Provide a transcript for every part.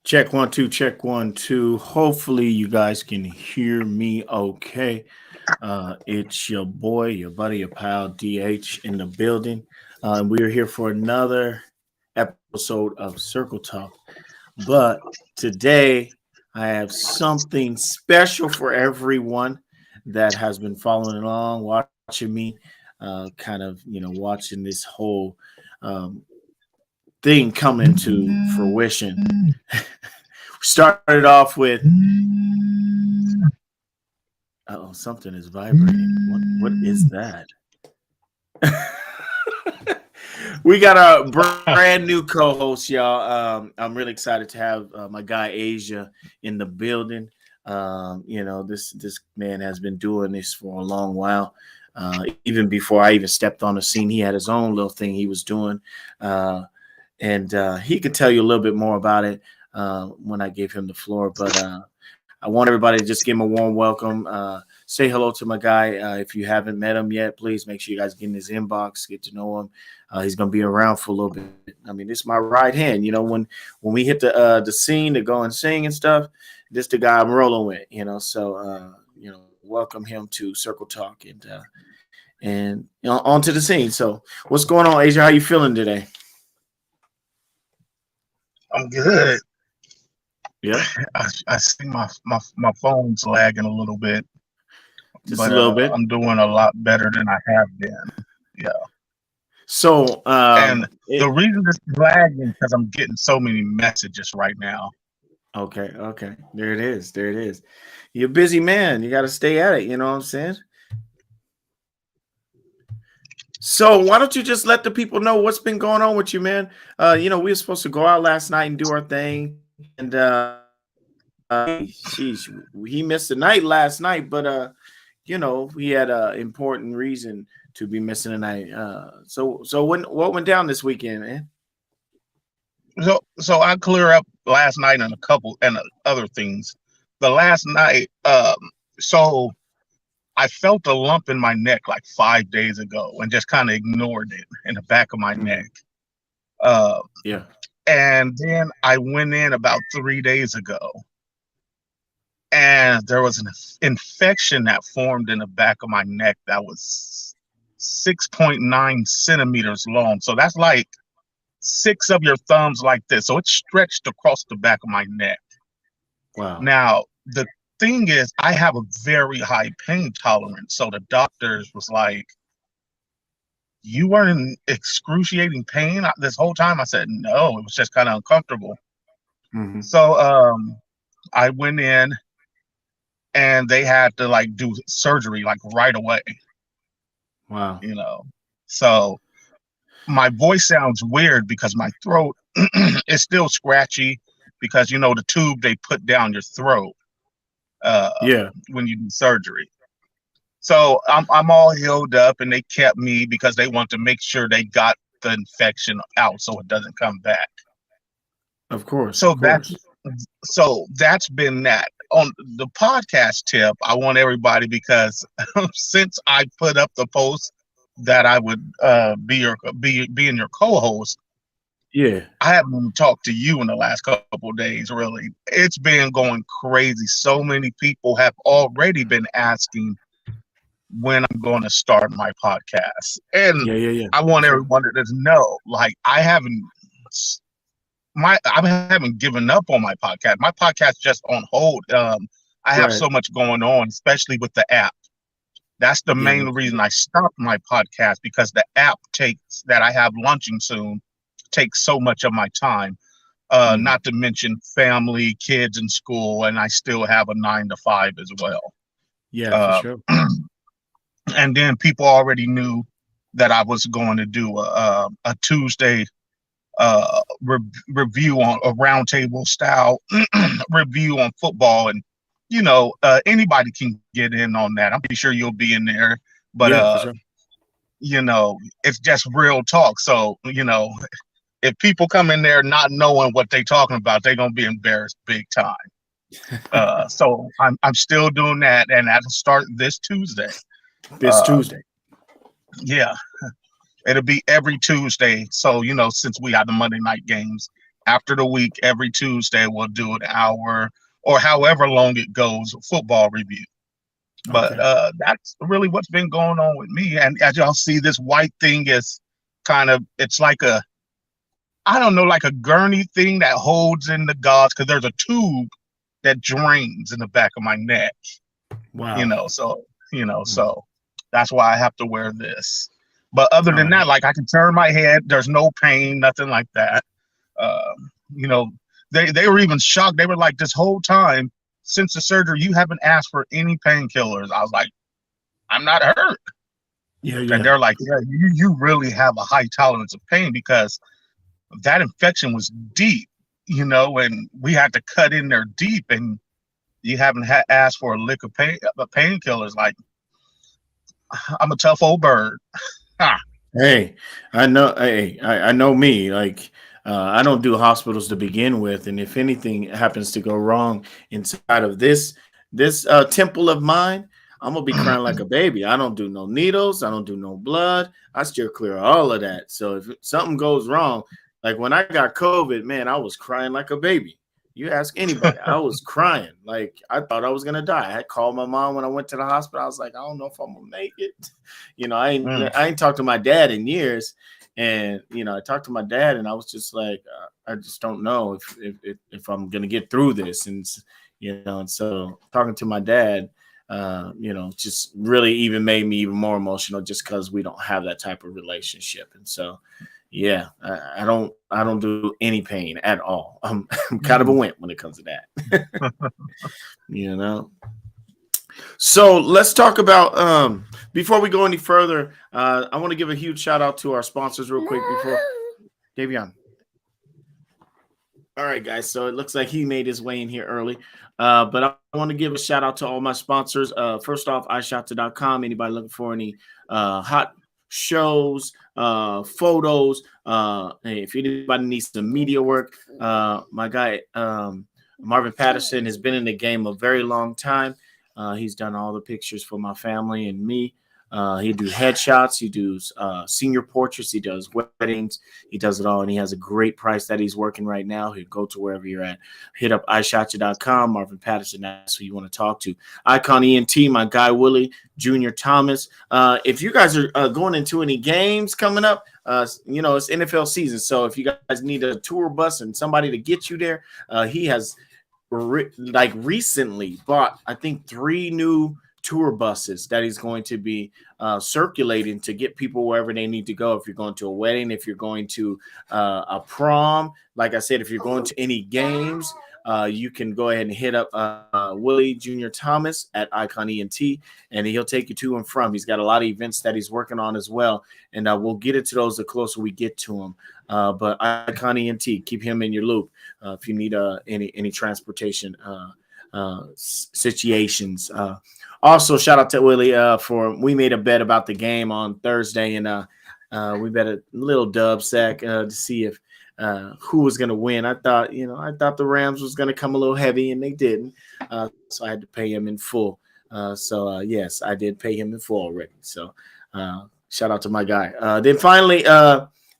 Check one, two, check one, two. Hopefully, you guys can hear me okay. It's your boy, your buddy, your pal, DH in the building. We are here for another episode of Circle Talk. But today, I have something special for everyone that has been following along, watching me, watching this whole um, thing come into fruition. Started off with oh, something is vibrating. What is that? We got a brand new co-host, y'all. I'm really excited to have my guy Asia in the building. This man has been doing this for a long while. Even before I even stepped on the scene, he had his own little thing he was doing, and he could tell you a little bit more about it when I gave him the floor. But I want everybody to just give him a warm welcome. Say hello to my guy. If you haven't met him yet, please make sure you guys get in his inbox, get to know him. He's gonna be around for a little bit. I mean, this is my right hand. You know, when we hit the scene to go and sing and stuff, this the guy I'm rolling with. Welcome him to Circle Talk and onto the scene. So, what's going on, Asia? How you feeling today? I'm good. Yeah, I see my phone's lagging a little bit, just a but little bit. I'm doing a lot better than I have been. Yeah. So, And the reason it's lagging because I'm getting so many messages right now. okay. There it is. You're a busy man. You got to stay at it. You know what I'm saying? So why don't you just let the people know what's been going on with you, man? We were supposed to go out last night and do our thing, and sheesh, he missed the night last night, but he had an important reason to be missing a night. So what went down this weekend, man? So I clear up last night and a couple and other things. The last night, so I felt a lump in my neck like 5 days ago and just kind of ignored it in the back of my neck. Uh, Yeah. and then I went in about 3 days ago, and there was an infection that formed in the back of my neck that was 6.9 centimeters long. So that's like six of your thumbs like this. So it stretched across the back of my neck. Wow. Now, the thing is, I have a very high pain tolerance. So the doctors was like, you weren't in excruciating pain this whole time? I said, no, it was just kind of uncomfortable. Mm-hmm. So I went in and they had to like do surgery like right away, Wow. So my voice sounds weird because my throat is still scratchy because the tube they put down your throat Yeah. when you do surgery. So I'm all healed up, and they kept me because they want to make sure they got the infection out so it doesn't come back. Of course. So that's been that. On the podcast tip, I want everybody, because since I put up the post that I would be in your co-host, Yeah. I haven't even talked to you in the last couple of days. Really, it's been going crazy. So many people have already been asking when I'm going to start my podcast, and Yeah. I want Sure. everyone to know, like, I haven't given up on my podcast. My podcast just on hold. I have Right. so much going on, especially with the app. That's the Yeah. main reason I stopped my podcast, because the app that I have launching soon takes so much of my time. Not to mention family, kids in school, and I still have a 9 to 5 as well. Yeah, for Uh, sure. and then people already knew that I was going to do a Tuesday review on a roundtable style review on football, and anybody can get in on that. I'm pretty sure you'll be in there, but Yeah, for sure. it's just real talk. So if people come in there not knowing what they're talking about, they're gonna be embarrassed big time. So I'm still doing that, and that'll start this Tuesday. This Uh, Tuesday. yeah, it'll be every Tuesday. So since we have the Monday night games after the week, every Tuesday, we'll do an hour or however long it goes, football review. But Okay. that's really what's been going on with me. And as y'all see, this white thing is kind of, it's like a, I don't know, like a gurney thing that holds in the gauze because there's a tube that drains in the back of my neck, Wow. so that's why I have to wear this. But other All than right. that, like I can turn my head, there's no pain, nothing like that. Um, you know, they were even shocked. They were like, this whole time since the surgery, you haven't asked for any painkillers. I was like, I'm not hurt. Yeah. And Yeah. they're like, yeah, you really have a high tolerance of pain because that infection was deep, and we had to cut in there deep, and you haven't asked for a lick of painkillers. Like, I'm a tough old bird. Ah, Hey, I know. Hey, I know me. Like, I don't do hospitals to begin with, and if anything happens to go wrong inside of this temple of mine, I'm gonna be crying like a baby. I don't do no needles. I don't do no blood. I steer clear of all of that. So if something goes wrong, like when I got COVID, man, I was crying like a baby. You ask anybody, I was crying like I thought I was gonna die. I had called my mom when I went to the hospital. I was like, I don't know if I'm gonna make it. I ain't mm, I ain't talked to my dad in years, and I talked to my dad, and I was just like, I just don't know if I'm gonna get through this, and so talking to my dad, just really even made me even more emotional, just because we don't have that type of relationship, and so. Yeah, I don't do any pain at all. I'm kind of a mm. wimp when it comes to that. you know. So let's talk about before we go any further. I want to give a huge shout out to our sponsors real quick before Davion. All right, guys. So it looks like he made his way in here early. But I want to give a shout out to all my sponsors. First off, iShota.com. Anybody looking for any hot shows, photos, hey, if anybody needs some media work, my guy Marvin Patterson has been in the game a very long time. He's done all the pictures for my family and me. He do headshots, he does senior portraits, he does weddings, he does it all, and he has a great price that he's working right now. He'll go to wherever you're at. Hit up iShotYou.com. Marvin Patterson, that's who you want to talk to. Icon ENT, my guy Willie Junior Thomas. If you guys are going into any games coming up, it's NFL season, so if you guys need a tour bus and somebody to get you there, he has recently bought, I think, 3 new tour buses that he's going to be circulating to get people wherever they need to go. If you're going to a wedding, if you're going to a prom, like I said, if you're going to any games, you can go ahead and hit up Willie Junior Thomas at Icon ENT, and he'll take you to and from. He's got a lot of events that he's working on as well, and we'll get into those the closer we get to him. But Icon ENT, keep him in your loop if you need any transportation situations. Also, shout out to Willie we made a bet about the game on Thursday, and we bet a little dub sack to see if who was going to win. I thought the Rams was going to come a little heavy, and they didn't. So I had to pay him in full. Yes, I did pay him in full already. So shout out to my guy. Then finally,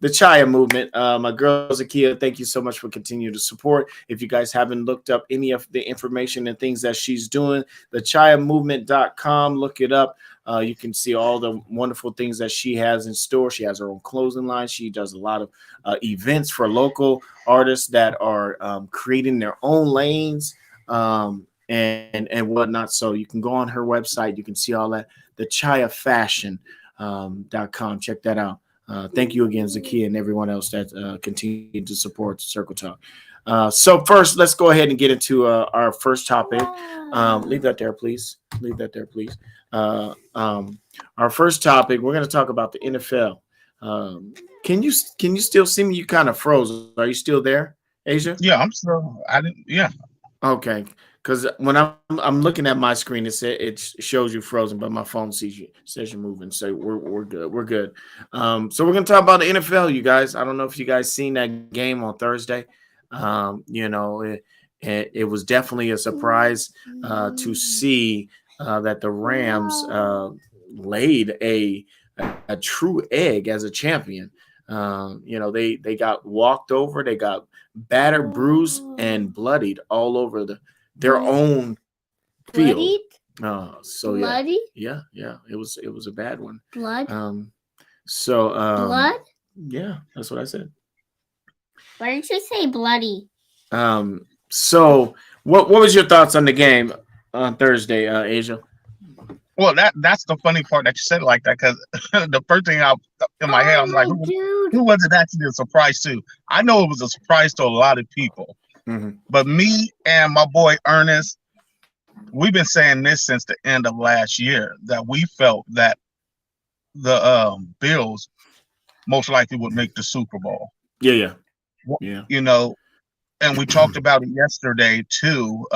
the Chaya movement. My girl Zakia, thank you so much for continuing to support. If you guys haven't looked up any of the information and things that she's doing, the ChayaMovement.com, look it up. You can see all the wonderful things that she has in store. She has her own clothing line. She does a lot of events for local artists that are creating their own lanes and whatnot. So you can go on her website. You can see all that. The ChayaFashion.com. Check that out. Thank you again, Zakia, and everyone else that continued to support Circle Talk. So first, let's go ahead and get into our first topic. Leave that there, please. Leave that there, please. Our first topic, we're going to talk about the NFL. Can you still see me? You kind of froze. Are you still there, Asia? Yeah, I'm still. I didn't. Yeah. Okay, because when I'm looking at my screen, it shows you frozen, but my phone says you're moving. So we're good. We're good. So we're gonna talk about the NFL, you guys. I don't know if you guys seen that game on Thursday. It was definitely a surprise to see that the Rams laid a true egg as a champion. They got walked over, they got battered, bruised, and bloodied all over their own field. Bloodied? So Bloody? yeah, it was a bad one. Blood? Blood? Blood? Yeah, that's what I said. Why didn't you say bloody? So what was your thoughts on the game on Thursday, Asia? Well, that's the funny part that you said it like that, because the first thing in my head, I'm like, who was it actually a surprise to? I know it was a surprise to a lot of people, but me and my boy Ernest, we've been saying this since the end of last year, that we felt that the Bills most likely would make the Super Bowl. Yeah. And we talked about it yesterday too.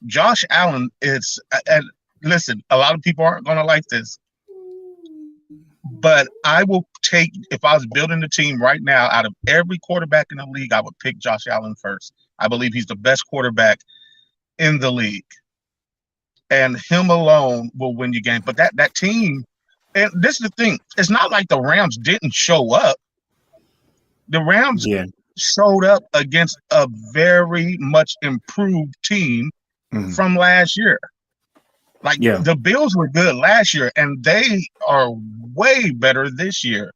Josh Allen is, and listen, a lot of people aren't going to like this, but I will take, if I was building the team right now, out of every quarterback in the league, I would pick Josh Allen first. I believe he's the best quarterback in the league, and him alone will win you game. But that team, and this is the thing, it's not like the Rams didn't show up. The Rams showed up against a very much improved team from last year. The Bills were good last year, and they are way better this year.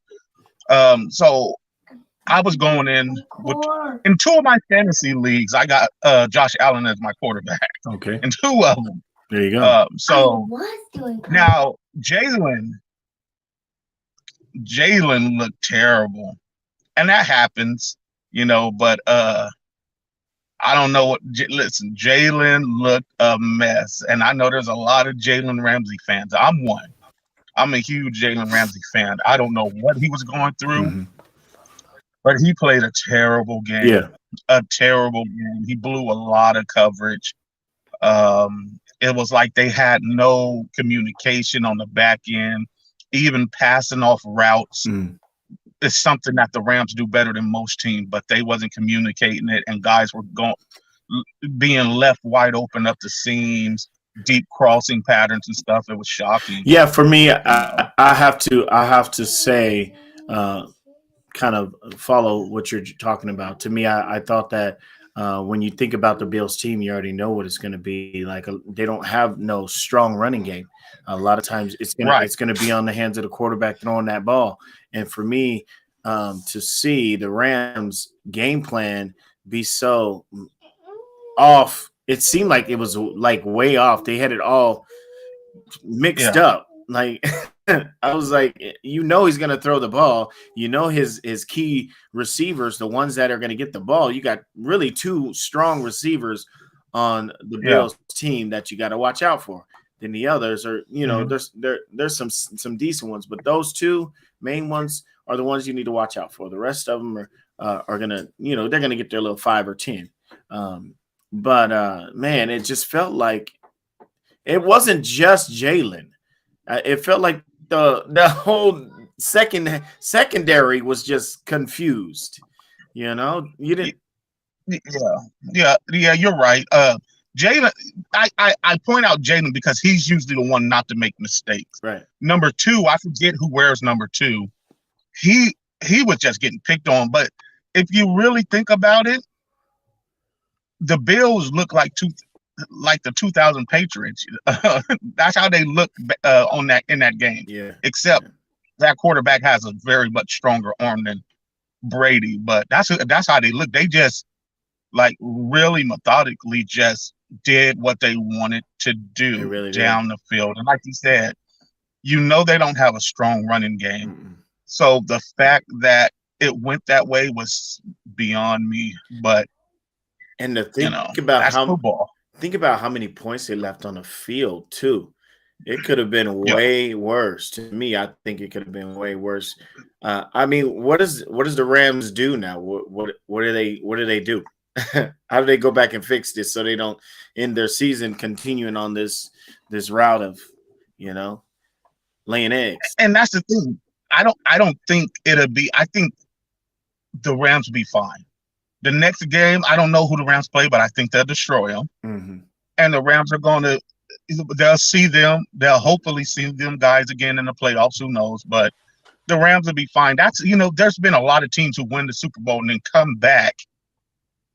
So I was going in two of my fantasy leagues. I got Josh Allen as my quarterback. Okay. In two of them. There you go. So now Jalen looked terrible, and that happens, But I don't know listen, Jalen looked a mess. And I know there's a lot of Jalen Ramsey fans. I'm one. I'm a huge Jalen Ramsey fan. I don't know what he was going through, but he played a terrible game. Yeah. A terrible game. He blew a lot of coverage. It was like they had no communication on the back end, even passing off routes. It's something that the Rams do better than most teams, but they wasn't communicating it, and guys were being left wide open up the seams, deep crossing patterns and stuff. It was shocking. Yeah, for me, I have to say, kind of follow what you're talking about. To me, I thought that when you think about the Bills team, you already know what it's going to be like. They don't have no strong running game. A lot of times it's going to be on the hands of the quarterback throwing that ball. And for me, to see the Rams game plan be so off, it seemed like it was like way off. They had it all mixed up. Like I was like, he's going to throw the ball. His key receivers, the ones that are going to get the ball. You got really two strong receivers on the Bills team that you got to watch out for. Then the others are, there's some decent ones, but those two main ones are the ones you need to watch out for. The rest of them are gonna, they're gonna get their little 5 or 10. But man, it just felt like it wasn't just Jalen. It felt like the whole secondary was just confused. You didn't. Yeah, you're right. Jalen, I point out Jalen because he's usually the one not to make mistakes. Right. Number 2, I forget who wears number 2. He was just getting picked on. But if you really think about it, the Bills look like the 2000 Patriots. That's how they look in that game. Yeah. Except that quarterback has a very much stronger arm than Brady. But that's how they look. They just really methodically just did what they wanted to do down the field. And like you said, they don't have a strong running game. Mm-mm. So the fact that it went that way was beyond me. But to think about football. Think about how many points they left on the field too. It could have been way worse. To me, I think it could have been way worse. I mean, what does the Rams do now? What do they do? How do they go back and fix this so they don't end their season continuing on this route of laying eggs? And that's the thing. I don't think it'll be. I think the Rams will be fine. The next game, I don't know who the Rams play, but I think they'll destroy them. Mm-hmm. And the Rams are going to. They'll see them. They'll hopefully see them guys again in the playoffs. Who knows? But the Rams will be fine. That's, there's been a lot of teams who win the Super Bowl and then come back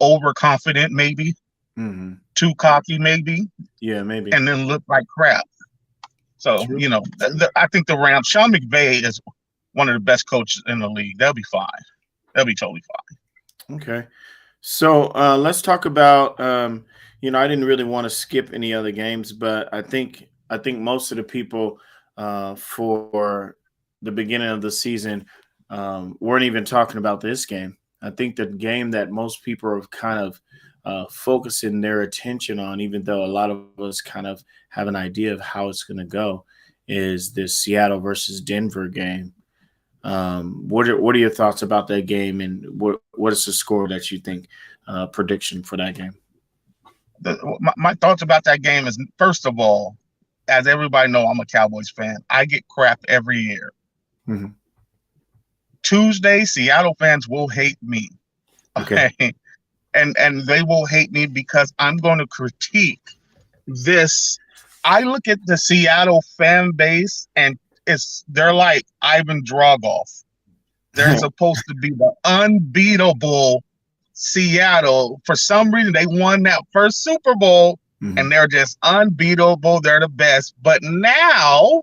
overconfident, maybe too cocky, maybe. Yeah, maybe. And then look like crap. So, I think the Rams, Sean McVay is one of the best coaches in the league. They'll be fine. They'll be totally fine. Okay. So let's talk about, I didn't really want to skip any other games, but I think most of the people for the beginning of the season weren't even talking about this game. I think the game that most people are kind of focusing their attention on, even though a lot of us kind of have an idea of how it's going to go, is this Seattle versus Denver game. What are your thoughts about that game, and what is the score that you think prediction for that game? My thoughts about that game is, first of all, as everybody know, I'm a Cowboys fan. I get crap every year. Mm-hmm. Tuesday, Seattle fans will hate me. Okay. And they will hate me because I'm going to critique this. I look at the Seattle fan base and they're like Ivan Dragoff. They're supposed to be the unbeatable Seattle. For some reason, they won that first Super Bowl and they're just unbeatable. They're the best. But now,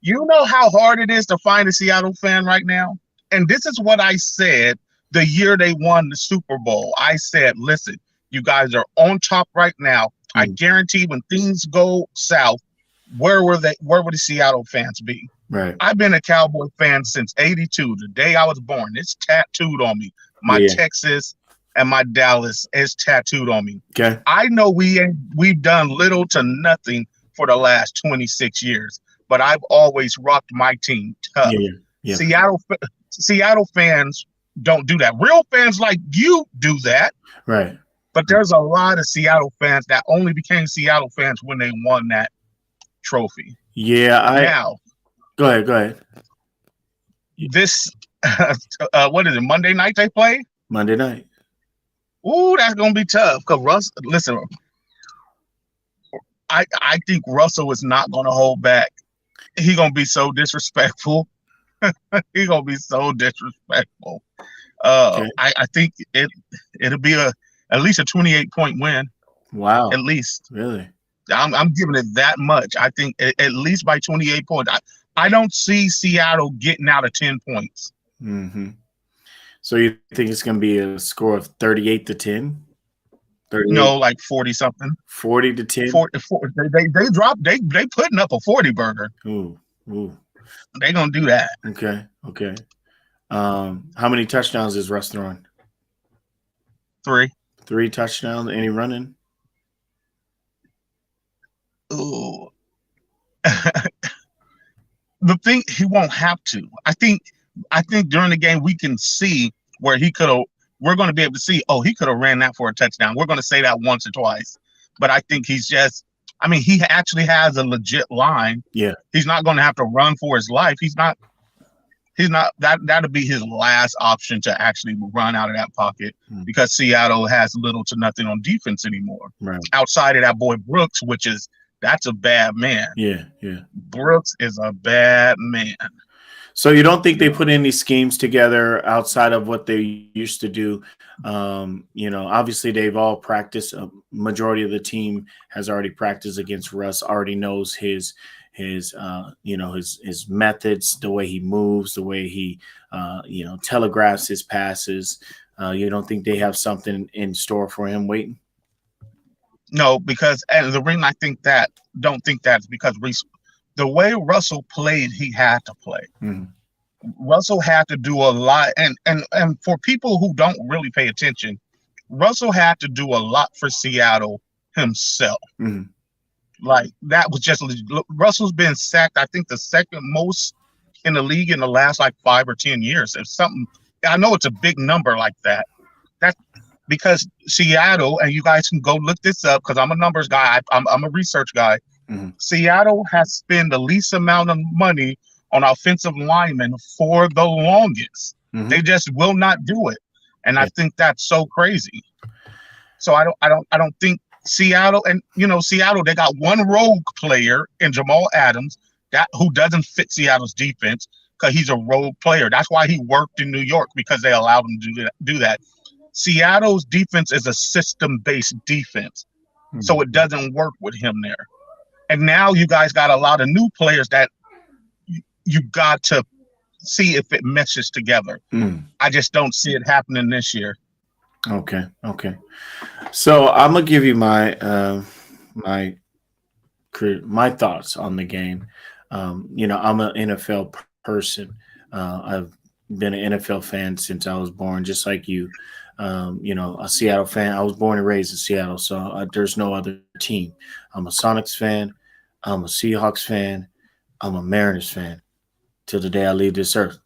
you know how hard it is to find a Seattle fan right now? And this is what I said the year they won the Super Bowl. I said, listen, you guys are on top right now. I guarantee when things go south, where would the Seattle fans be? Right. I've been a Cowboy fan since '82, the day I was born. It's tattooed on me. My Texas and my Dallas is tattooed on me. Okay. I know we've done little to nothing for the last 26 years, but I've always rocked my team tough. Yeah. Seattle fans don't do that. Real fans like you do that. Right. But there's a lot of Seattle fans that only became Seattle fans when they won that trophy. Yeah. Go ahead. This, what is it, Monday night they play? Monday night. Ooh, that's going to be tough. Because listen, I think Russell is not going to hold back. He's going to be so disrespectful. He's going to be so disrespectful. I think it'll be at least a 28-point win. Wow. At least. Really? I'm giving it that much. I think at least by 28 points. I don't see Seattle getting out of 10 points. Mm-hmm. So you think it's going to be a score of 38-10? No, like 40 something. 40-10. 40, they dropped. They putting up a 40 burger. Ooh. They gonna do that. Okay. How many touchdowns is Russ throwing? 3. 3 touchdowns. Any running? Ooh. The thing, he won't have to. I think during the game we can see where he could have. We're going to be able to see. Oh, he could have ran that for a touchdown. We're going to say that once or twice. But I think he's just. I mean, he actually has a legit line. Yeah. He's not going to have to run for his life. He's not. That'll be his last option to actually run out of that pocket because Seattle has little to nothing on defense anymore. Right. Outside of that boy Brooks, that's a bad man. Yeah. Brooks is a bad man. So you don't think they put any schemes together outside of what they used to do? Obviously they've all practiced. A majority of the team has already practiced against Russ, already knows his methods, the way he moves, the way he, telegraphs his passes. You don't think they have something in store for him waiting? No, and the reason I don't think that's because the way Russell played, he had to play. Mm-hmm. Russell had to do a lot, and for people who don't really pay attention, Russell had to do a lot for Seattle himself. Mm-hmm. Like that was just Russell's been sacked, I think, the second most in the league in the last 5 or 10 years. If something, I know it's a big number like that. That's because Seattle, and you guys can go look this up because I'm a numbers guy. I'm a research guy. Mm-hmm. Seattle has spent the least amount of money on offensive linemen for the longest. Mm-hmm. They just will not do it, and I think that's so crazy. So I don't think Seattle, and Seattle, they got one rogue player in Jamal Adams who doesn't fit Seattle's defense. because he's a role player. That's why he worked in New York, because they allowed him to do that. Seattle's defense is a system-based defense, so it doesn't work with him there. And now you guys got a lot of new players that you got to see if it meshes together. I just don't see it happening this year. Okay. So I'm gonna give you my my thoughts on the game. I'm an NFL person. I've been an NFL fan since I was born, just like you. A Seattle fan. I was born and raised in Seattle, so there's no other team. I'm a Sonics fan. I'm a Seahawks fan. I'm a Mariners fan till the day I leave this earth.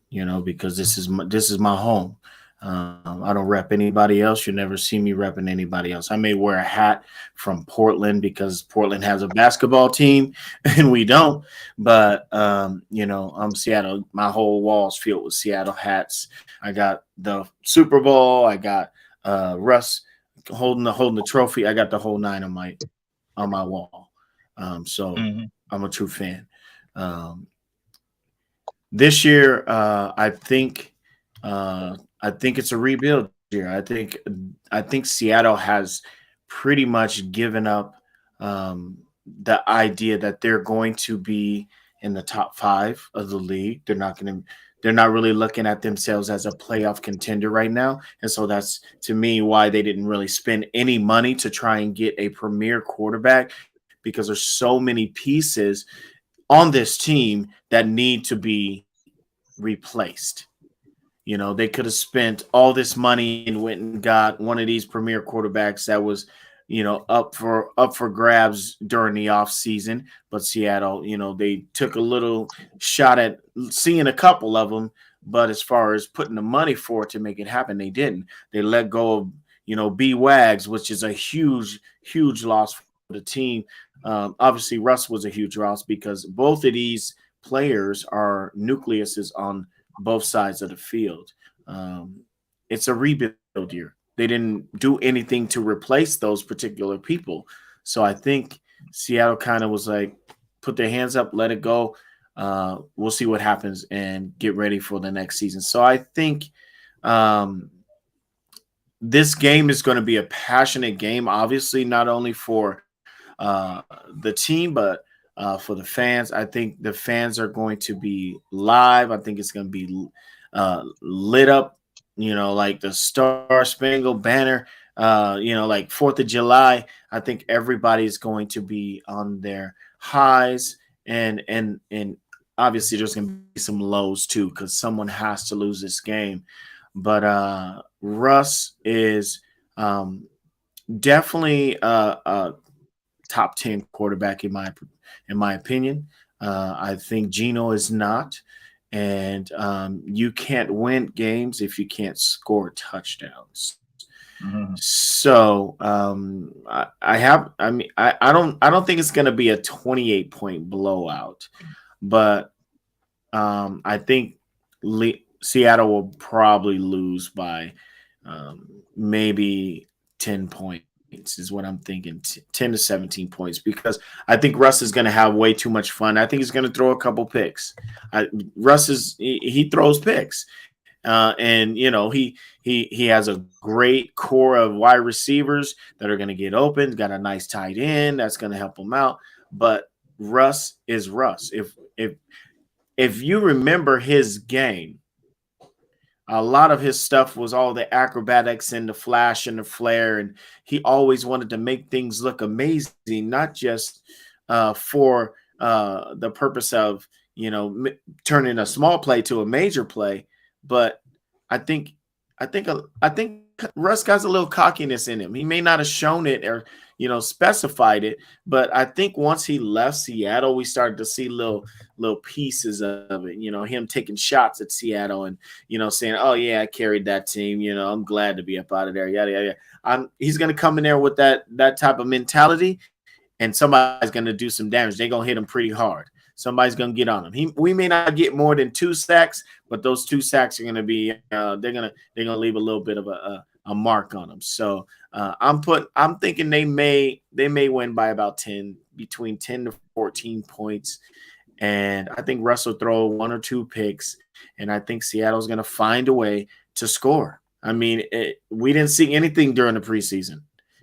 Because this is my home. I don't rep anybody else. You never see me repping anybody else. I may wear a hat from Portland because Portland has a basketball team and we don't. But I'm Seattle. My whole wall's filled with Seattle hats. I got the Super Bowl. I got Russ holding the trophy. I got the whole nine on my wall. So I'm a true fan. This year, I think it's a rebuild year. I think Seattle has pretty much given up the idea that they're going to be in the top 5 of the league. They're not really looking at themselves as a playoff contender right now. And so that's, to me, why they didn't really spend any money to try and get a premier quarterback, because there's so many pieces on this team that need to be replaced. They could have spent all this money and went and got one of these premier quarterbacks that was, up for grabs during the off season. But Seattle, they took a little shot at seeing a couple of them, but as far as putting the money for it to make it happen, they didn't. They let go of, B Wags, which is a huge loss for the team. Obviously, Russ was a huge loss because both of these players are nucleuses on both sides of the field. It's a rebuild year. They didn't do anything to replace those particular people. So I think Seattle kind of was like, put their hands up, let it go. We'll see what happens and get ready for the next season. So I think this game is going to be a passionate game, obviously, not only for the team, but for the fans. I think the fans are going to be live. I think it's going to be lit up, like the Star Spangled Banner, like 4th of July. I think everybody's going to be on their highs, and obviously there's going to be some lows too, because someone has to lose this game. But Russ is definitely a top 10 quarterback in my opinion. I think Geno is not. And you can't win games if you can't score touchdowns. So I don't think it's going to be a 28-point blowout, but I think Seattle will probably lose by maybe 10 points is what I'm thinking, 10 to 17 points, because I think Russ is going to have way too much fun. I think he's going to throw a couple picks. Russ he throws picks. And he has a great core of wide receivers that are going to get open. Got a nice tight end that's going to help him out. But Russ is Russ. If you remember his game, a lot of his stuff was all the acrobatics and the flash and the flare, and he always wanted to make things look amazing, not just for the purpose of turning a small play to a major play. But I think Russ got a little cockiness in him. He may not have shown it or specified it, but I think once he left Seattle, we started to see little pieces of it. Him taking shots at Seattle and saying, "Oh yeah, I carried that team. I'm glad to be up out of there." Yada yada. He's gonna come in there with that type of mentality, and somebody's gonna do some damage. They're gonna hit him pretty hard. Somebody's gonna get on him. We may not get more than 2 sacks, but those 2 sacks are gonna be they're gonna leave a little bit of a mark on them. So I'm thinking they may win by about between 10 to 14 points, And I think Russ will throw 1 or 2 picks, and I think Seattle's going to find a way to score. I mean, we didn't see anything during the preseason.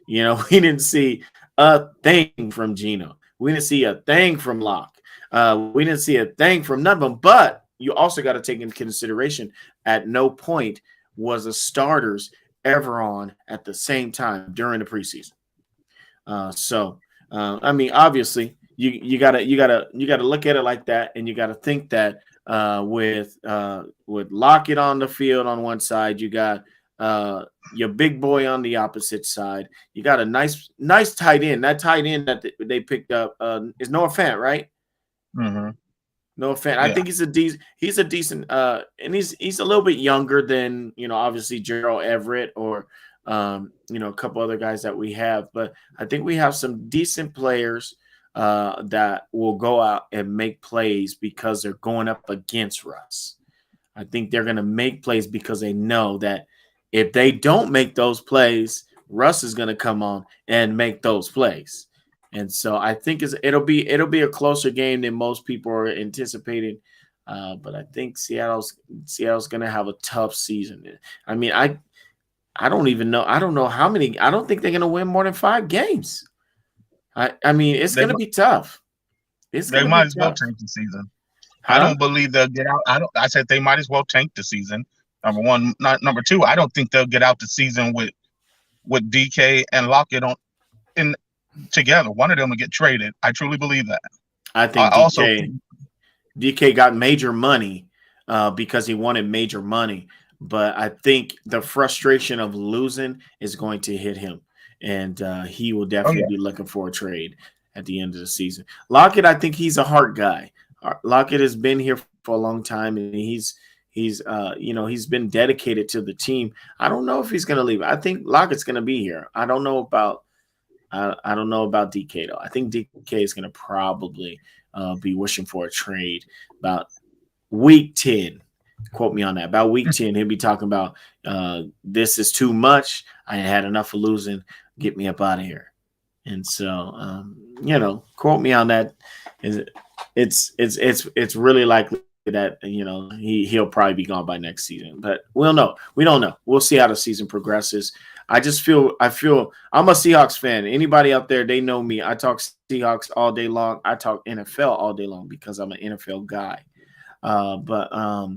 We didn't see a thing from Geno. We didn't see a thing from Locke. We didn't see a thing from none of them. But you also got to take into consideration at no point was the starters ever on at the same time during the preseason. I mean, obviously, you gotta look at it like that, and you gotta think that with Lockett on the field on one side, you got your big boy on the opposite side. You got a nice tight end. That tight end that they picked up is Noah Fant, right? Mm-hmm. Noah Fant. Yeah. I think he's a decent and he's a little bit younger than obviously Gerald Everett or a couple other guys that we have, but I think we have some decent players that will go out and make plays because they're going up against Russ. I think they're going to make plays because they know that if they don't make those plays, Russ is going to come on and make those plays. And so I think it'll be a closer game than most people are anticipating. But I think Seattle's going to have a tough season. I mean, I don't even know. I don't know how many. I don't think they're going to win more than 5 games. I mean, it's going to be tough. They might as well tank the season. Huh? I don't believe they'll get out. I said they might as well tank the season. Number one, number two. I don't think they'll get out the season with DK and Lockett in together. One of them will get traded. I truly believe that. I think DK got major money because he wanted major money. But I think the frustration of losing is going to hit him, and he will definitely be looking for a trade at the end of the season. Lockett, I think he's a heart guy. Lockett has been here for a long time, and he's been dedicated to the team. I don't know if he's going to leave. I think Lockett's going to be here. I don't know about DK though. I think DK is going to probably be wishing for a trade about week 10. Quote me on that. About week 10, he'll be talking about this is too much. I had enough of losing. Get me up out of here. And so, quote me on that. It's really likely that he'll probably be gone by next season. But we'll know. We don't know. We'll see how the season progresses. I feel I'm a Seahawks fan. Anybody out there, they know me. I talk Seahawks all day long. I talk NFL all day long because I'm an NFL guy. But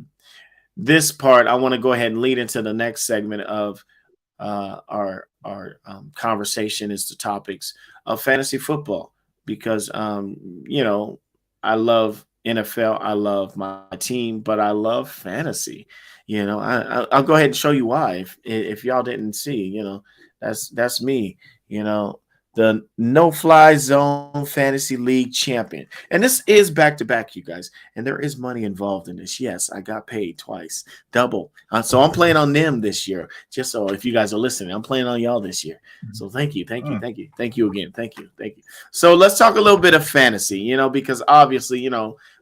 this part, I want to go ahead and lead into the next segment of our conversation is the topics of fantasy football because I love NFL, I love my team, but I love fantasy. I'll go ahead and show you why if y'all didn't see. That's me. The No-Fly Zone Fantasy League champion. And this is back-to-back, you guys. And there is money involved in this. Yes, I got paid twice, double. So I'm playing on them this year. Just so if you guys are listening, I'm playing on y'all this year. So thank you again. Thank you. So let's talk a little bit of fantasy, because obviously,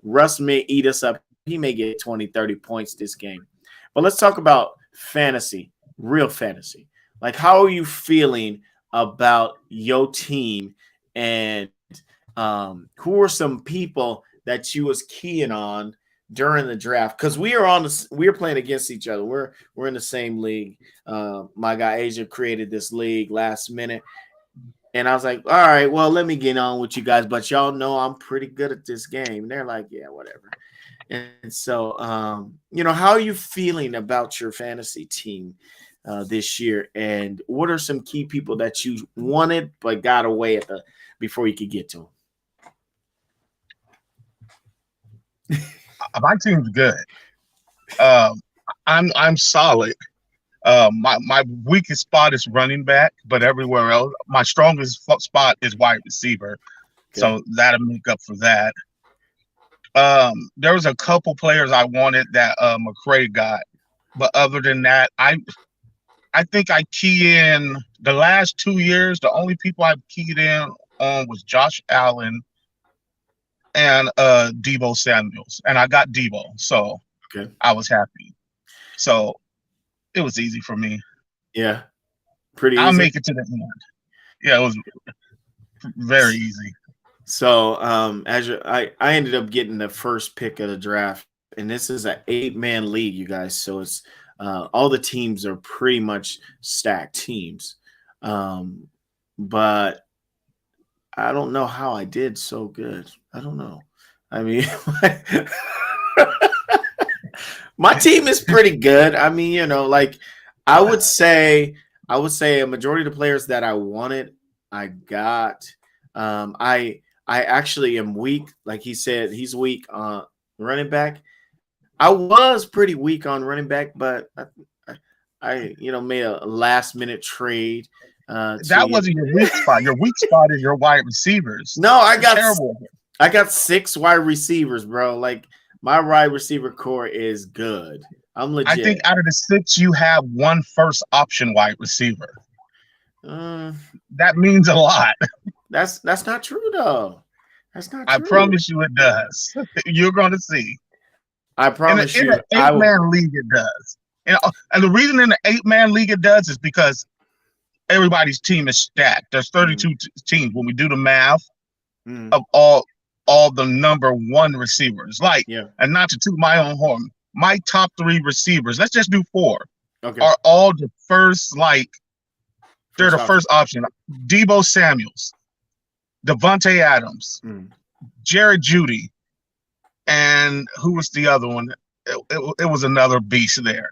Russ may eat us up. He may get 20, 30 points this game. But let's talk about fantasy, real fantasy. Like, how are you feeling about your team, and who are some people that you was keying on during the draft? Because we're playing against each other. We're in the same league. My guy Asia created this league last minute, and I was like, all right, well, let me get on with you guys, but y'all know I'm pretty good at this game. And they're like, yeah, whatever. And so, how are you feeling about your fantasy team this year, and what are some key people that you wanted but got away before you could get to them? My team's good. I'm solid. My weakest spot is running back, but everywhere else, my strongest spot is wide receiver. Okay. So that'll make up for that. There was a couple players I wanted that McCray got, but other than that, I think I key in the last 2 years. The only people I've keyed in on was Josh Allen and Deebo Samuels, and I got Deebo, so okay. I was happy. So it was easy for me. Yeah, pretty easy. I'll make it to the end. Yeah, it was very easy. So I ended up getting the first pick of the draft, and this is an 8-man league, you guys. So it's all the teams are pretty much stacked teams. But I don't know how I did so good. I don't know. I mean, my team is pretty good. I mean, like I would say a majority of the players that I wanted, I got. I actually am weak. Like he said, he's weak on running back. I was pretty weak on running back, but I made a last minute trade. That wasn't your weak spot. Your weak spot is your wide receivers. No, I got terrible. I got 6 wide receivers, bro. Like my wide receiver core is good. I'm legit. I think out of the 6, you have 1 first option wide receiver. That means a lot. That's not true though. That's not true. I promise you it does. You're going to see. I promise you. In an 8-man league, it does. And the reason in the 8-man league it does is because everybody's team is stacked. There's 32 teams. When we do the math of all the number 1 receivers, and not to toot my own horn, my top 3 receivers, let's just do 4, are all the first, they're the first option. Deebo Samuels, Devontae Adams, Jared Jeudy, and who was the other one? It was another beast there.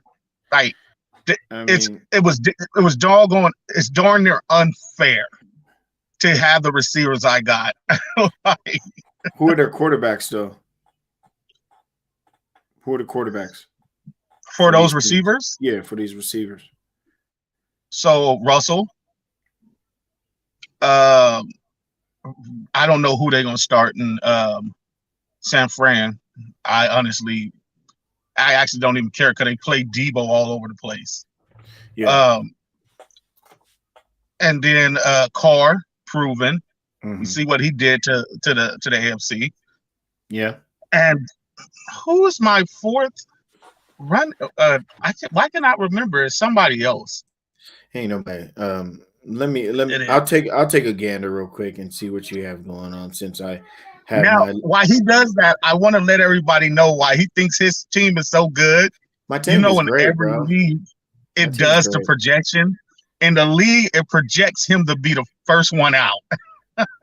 It was doggone. It's darn near unfair to have the receivers I got. Who are their quarterbacks though? Who are the quarterbacks for those receivers? Yeah, for these receivers. So Russell. I don't know who they're gonna start in San Fran. I actually don't even care because they play Debo all over the place. Yeah. And then Carr, proven. See what he did to the AFC. Yeah. And who is my 4th run? Why can I remember? It's somebody else. Ain't nobody. Let me. I'll take a gander real quick and see what you have going on since I have now. Why he does that? I want to let everybody know why he thinks his team is so good. My team is great, every bro. league it does the projection. In the league, it projects him to be the first one out.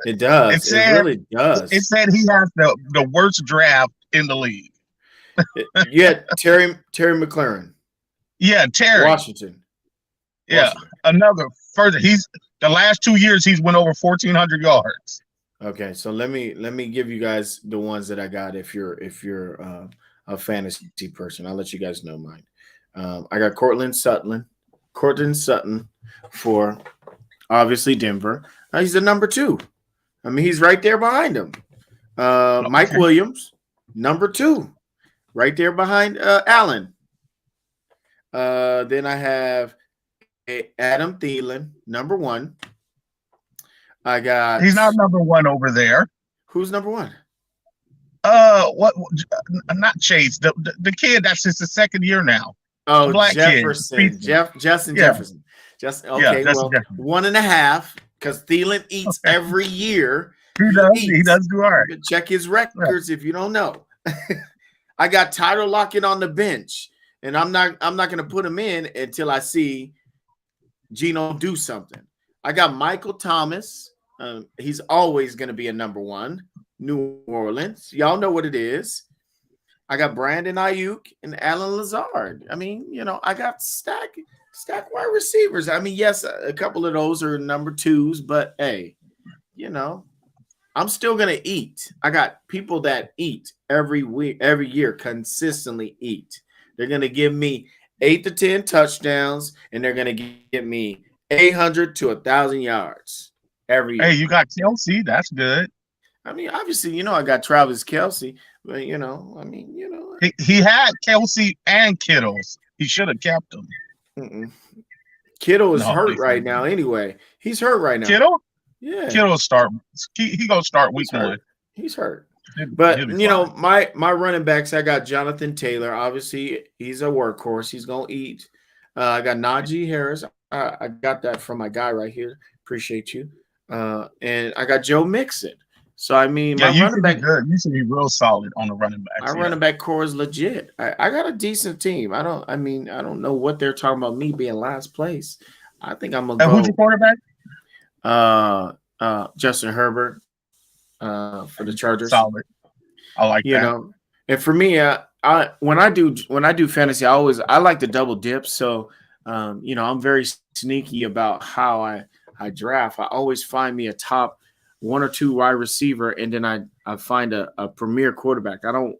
It does. It really does. It said he has the worst draft in the league. Yeah, Terry McLaurin. Yeah, Terry. Washington. Yeah, another further. He's the last 2 years he's went over 1,400 yards. Okay, so let me give you guys the ones that I got. If you're a fantasy person, I'll let you guys know mine. I got Cortland Sutton for obviously Denver. He's the number 2. I mean, he's right there behind him. Mike Williams, number 2, right there behind Allen. Then I have Adam Thielen, number 1. I got. He's not number 1 over there. Who's number 1? What? Not Chase. The kid that's just the 2nd year now. Oh, black Jefferson. Kid. Justin Jefferson. Okay. Well, Jefferson. 1.5 because Thielen eats every year. He does do all right. Check his records if you don't know. I got Tyler Lockett on the bench, and I'm not going to put him in until I see Geno do something. I got Michael Thomas. He's always going to be a number 1. New Orleans. Y'all know what it is. I got Brandon Ayuk and Alan Lazard. I mean, I got stack wide receivers. I mean, yes, a couple of those are number 2s, but hey, I'm still going to eat. I got people that eat every week, every year, consistently eat. They're going to give me 8 to 10 touchdowns, and they're going to give me 800 to 1,000 yards every year. Hey, you got Kelsey. That's good. I mean, obviously, I got Travis Kelce, but he had Kelsey and Kittles. He should have kept him. Kittle is hurt right now. Anyway, he's hurt right now. Kittle? Yeah. Kittle start. He gonna start week 1. He's hurt. But my running backs, I got Jonathan Taylor. Obviously, he's a workhorse. He's gonna eat. I got Najee Harris. I got that from my guy right here. Appreciate you. And I got Joe Mixon. So I mean, Yeah, my you running should be back, good. You should be real solid on the running my backs. Yeah. running back core is legit. I got a decent team. I mean, I don't know what they're talking about me being last place. I think I'm gonna And who's your go quarterback? Justin Herbert for the Chargers. Solid. I like You that. know, and for me, I when I do fantasy, I like to double dip. So you know, I'm very sneaky about how I draft. I always find me a top one or two wide receiver, and then I find a premier quarterback. I don't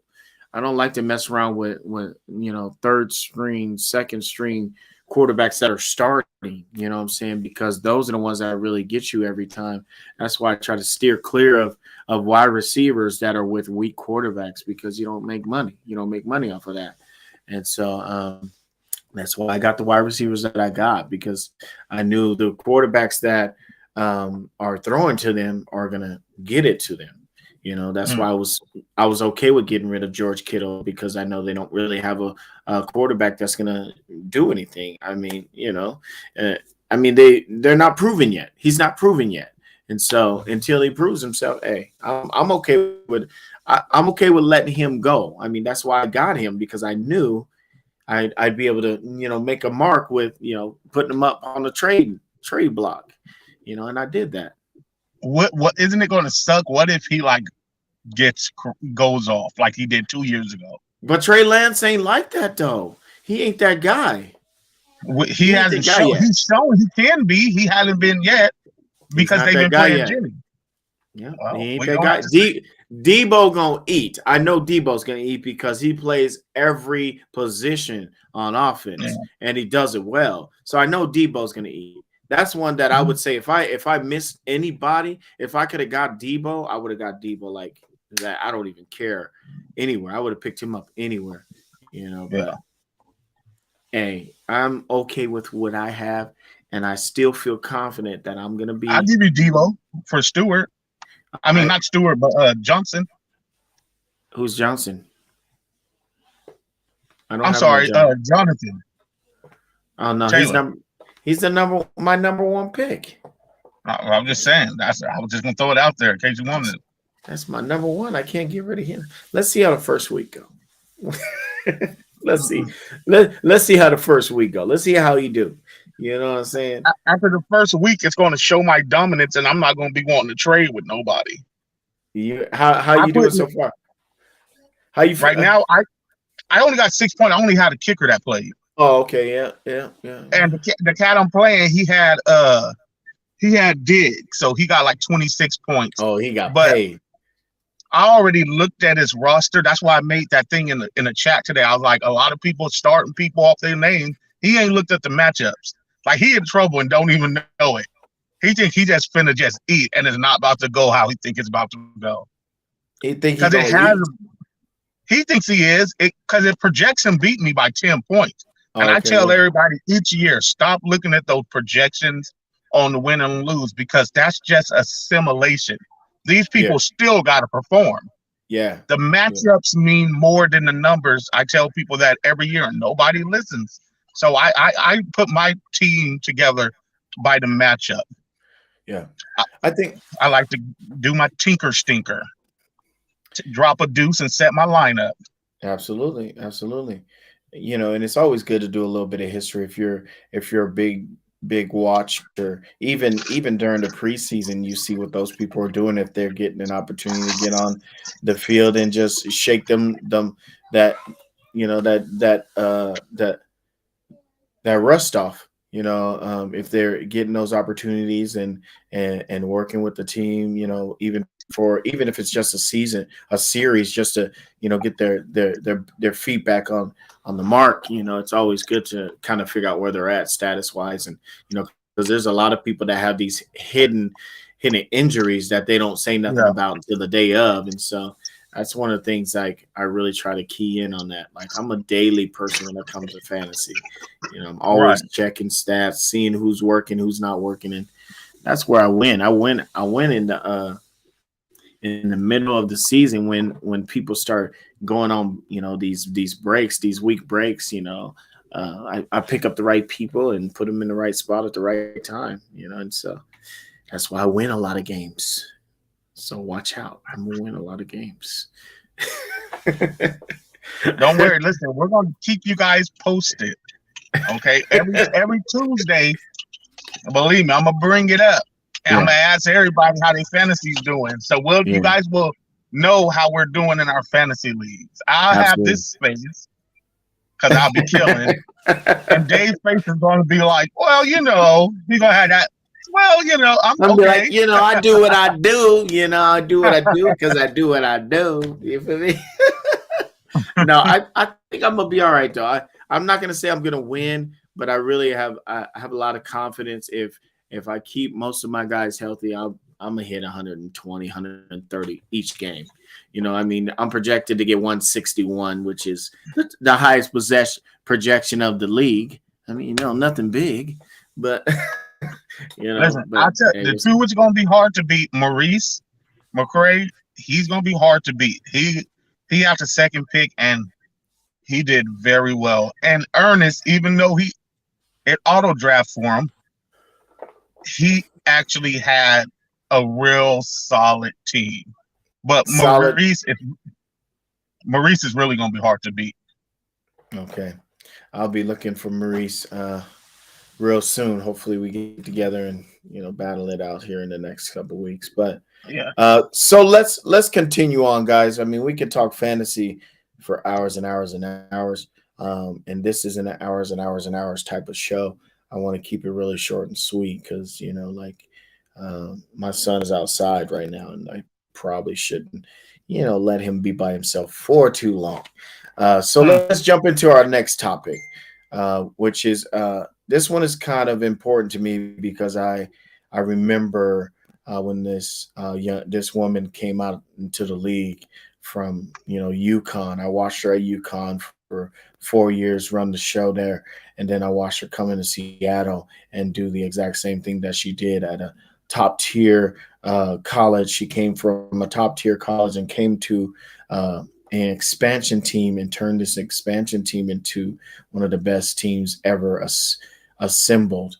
like to mess around with you know, third string, second string quarterbacks that are starting. You know what I'm saying? Because those are the ones that really get you every time. That's why I try to steer clear of wide receivers that are with weak quarterbacks, because you don't make money. You don't make money off of that. And so that's why I got the wide receivers that I got, because I knew the quarterbacks that are throwing to them are gonna get it to them. You know, that's why I was okay with getting rid of George Kittle, because I know they don't really have a quarterback that's gonna do anything. I mean, you know, I mean they're not proven yet. He's not proven yet, and so until he proves himself, hey, I'm okay with I'm okay with letting him go. I mean, that's why I got him, because I knew I'd be able to, you know, make a mark with, you know, putting him up on the trade block, you know, and I did that. What isn't it going to suck? What if he like goes off like he did 2 years ago? But Trey Lance ain't like that though. He ain't that guy. He ain't that hasn't guy shown. yet. He's shown he can be. He hasn't been yet He's because not they've that been guy playing yet. Jimmy. Yeah, Well, he ain't we that don't guy. have to see. Debo gonna eat. I know Debo's gonna eat because he plays every position on offense, Yeah. and he does it well. So I know Debo's gonna eat. That's one that I would say if I missed anybody, if I could have got Debo, I would have got Debo like that. I don't even care anywhere. I would have picked him up anywhere, you know. But Yeah. hey, I'm okay with what I have, and I still feel confident that I'm gonna be. I'll give you Debo for Stewart. I mean, not Stewart, but Johnson. Who's Johnson? I don't I'm have sorry, no Johnson. Jonathan. Oh no, Taylor. he's my number one pick. I'm just saying. I was just gonna throw it out there in case you wanted it. That's my number one. I can't get rid of him. Let's see how the first week go. Let's see. Let's see how the first week go. Let's see how he do. You know what I'm saying? After the first week, it's going to show my dominance, and I'm not going to be wanting to trade with nobody. How you doing so far? How you right now? I only got 6 points. I only had a kicker that played. Oh, okay, yeah. And the cat I'm playing, he had Diggs, so he got like 26 points. Oh, he got paid. I already looked at his roster. That's why I made that thing in the chat today. I was like, a lot of people starting people off their name. He ain't looked at the matchups. Like, he in trouble and don't even know it. He think he just finna just eat and it's not about to go how he think it's about to go. He think he gonna eat? He thinks he is, because it projects him beating me by 10 points. And I tell everybody each year, stop looking at those projections on the win and lose, because that's just a simulation. These people still got to perform. Yeah. The matchups mean more than the numbers. I tell people that every year, and nobody listens. So I put my team together by the matchup. Yeah. I think I like to do my tinker stinker. Drop a deuce and set my lineup. Absolutely. You know, and it's always good to do a little bit of history if you're a big watcher. Even during the preseason, you see what those people are doing if they're getting an opportunity to get on the field and just shake them that you know that rust off. You know, if they're getting those opportunities and working with the team, you know, even if it's just a series, just to, you know, get their feet back on the mark. You know, it's always good to kind of figure out where they're at status wise, and you know, because there's a lot of people that have these hidden injuries that they don't say nothing about until the day of, and so that's one of the things like I really try to key in on that. Like, I'm a daily person when it comes to fantasy. You know, I'm always checking stats, seeing who's working, who's not working, and that's where I win. I win in the middle of the season when people start going on, you know, these breaks, these week breaks. You know, I pick up the right people and put them in the right spot at the right time. You know, and so that's why I win a lot of games. So watch out. I'm gonna win a lot of games. Don't worry. Listen, we're gonna keep you guys posted. Okay, every Tuesday, believe me, I'm gonna bring it up, and I'm gonna ask everybody how their fantasy's doing. So you guys will know how we're doing in our fantasy leagues. I'll have this space because I'll be killing, and Dave's face is gonna be like, well, he's gonna have that. Well, I'm okay. Be like, I do what I do. I do what I do because I do what I do. You feel me? No, I think I'm gonna be all right though. I'm not gonna say I'm gonna win, but I really have a lot of confidence. If I keep most of my guys healthy, I'm gonna hit 120, 130 each game. I'm projected to get 161, which is the highest projection of the league. Nothing big, but Listen, I'll tell you, the two is gonna be hard to beat. Maurice McCray, he's gonna be hard to beat. He had the second pick and he did very well. And Ernest, even though it auto draft for him, he actually had a real solid team. But Maurice is really gonna be hard to beat. Okay, I'll be looking for Maurice real soon. Hopefully, we get together and battle it out here in the next couple of weeks. But so let's continue on, guys. We could talk fantasy for hours and hours and hours. And this isn't an hours and hours and hours type of show. I want to keep it really short and sweet because my son is outside right now, and I probably shouldn't let him be by himself for too long. So let's jump into our next topic, which is this one is kind of important to me because I remember when this woman came out into the league from UConn. I watched her at UConn for 4 years, run the show there, and then I watched her come into Seattle and do the exact same thing that she did at a top tier college. She came from a top tier college and came to an expansion team and turned this expansion team into one of the best teams ever assembled.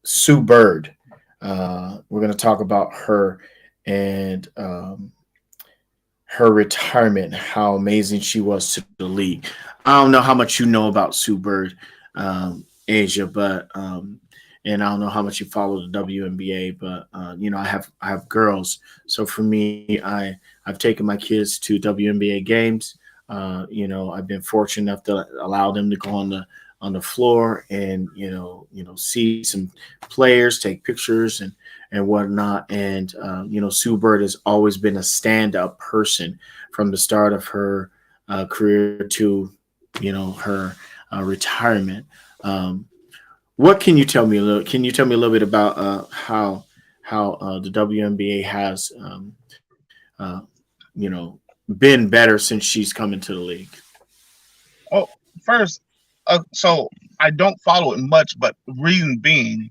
Sue Bird. We're going to talk about her and her retirement, how amazing she was to the league. I don't know how much you know about Sue Bird, Asia, but and I don't know how much you follow the WNBA, but I have girls. So for me, I've taken my kids to WNBA games. I've been fortunate enough to allow them to go on the floor and see some players, take pictures and whatnot. And Sue Bird has always been a stand-up person from the start of her career to her retirement. What can you tell me a little? Can you tell me a little bit about how the WNBA has been better since she's come into the league? Oh, first. So I don't follow it much, but reason being,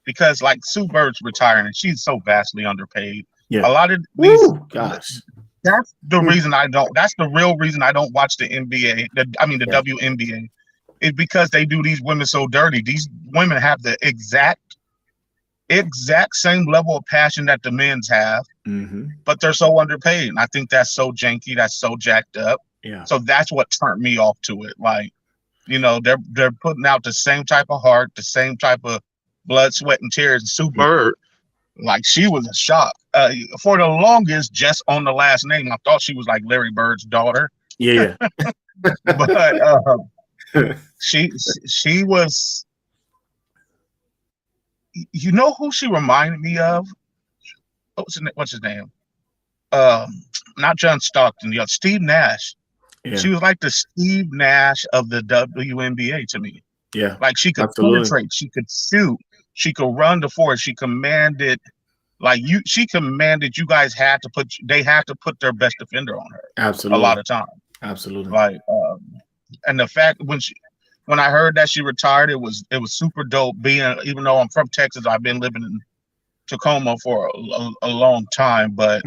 because Sue Bird's retiring and she's so vastly underpaid. Yeah. A lot of these, gosh, that's the reason I don't. That's the real reason I don't watch the NBA. The WNBA is because they do these women so dirty. These women have the exact same level of passion that the men's have, but they're so underpaid. And I think that's so janky. That's so jacked up. Yeah. So that's what turned me off to it. They're putting out the same type of heart, the same type of blood, sweat, and tears. And Sue Bird, she was a shock. For the longest, just on the last name, I thought she was like Larry Bird's daughter. Yeah. But she was. You know who she reminded me of? What's his name? Not John Stockton. Steve Nash. Yeah. She was like the Steve Nash of the WNBA to me. Yeah. She could penetrate, she could shoot, she could run the floor, she commanded she commanded you guys they had to put their best defender on her. Absolutely. A lot of time. Absolutely. And the fact when I heard that she retired, it was super dope. Even though I'm from Texas, I've been living in Tacoma for a long time, but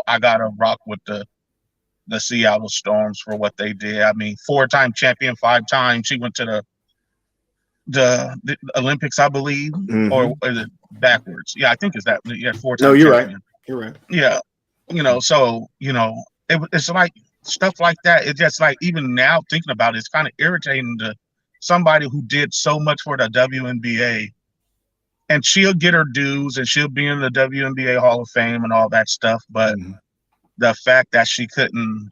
I gotta rock with the Seattle Storms for what they did. 4-time champion, 5 times. She went to the Olympics, I believe, or is it backwards? Yeah, I think it's that. Yeah, 4 times. No, you're champion. right. You're right. Yeah, so it's like stuff like that. It's just like even now thinking about it, it's kind of irritating to somebody who did so much for the WNBA, and she'll get her dues and she'll be in the WNBA Hall of Fame and all that stuff. But the fact that she couldn't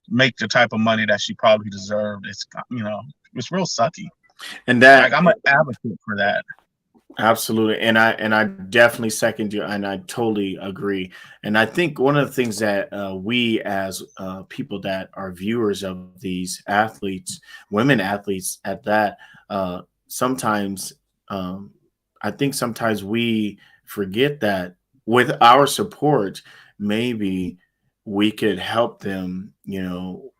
make the type of money that she probably deserved, it's real sucky. And that, like, I'm an advocate for that. absolutely, and I definitely second you, and I totally agree. And I think one of the things that we as people that are viewers of these athletes, women athletes at that, sometimes I think sometimes we forget that with our support, maybe we could help them,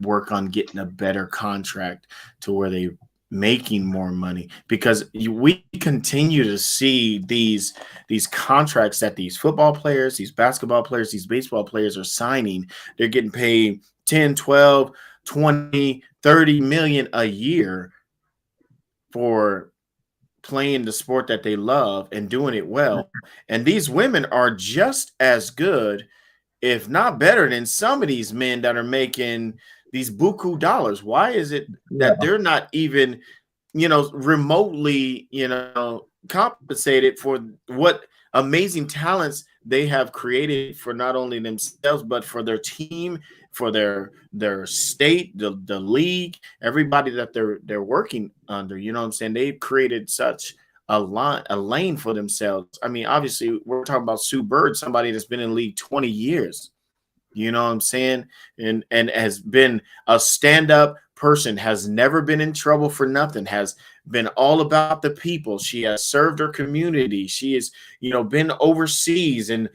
work on getting a better contract to where they making more money, because we continue to see these contracts that these football players, these basketball players, these baseball players are signing. They're getting paid 10, 12, 20, 30 million a year for playing the sport that they love and doing it well. And these women are just as good, if not better, than some of these men that are making these buku dollars. Why is it that they're not even, remotely, compensated for what amazing talents they have created for not only themselves, but for their team, for their state, the league, everybody that they're working under. You know what I'm saying? They've created such a lane for themselves. I mean, obviously, we're talking about Sue Bird, somebody that's been in the league 20 years. You know what I'm saying? And has been a stand-up person, has never been in trouble for nothing, has been all about the people. She has served her community. She has, been overseas and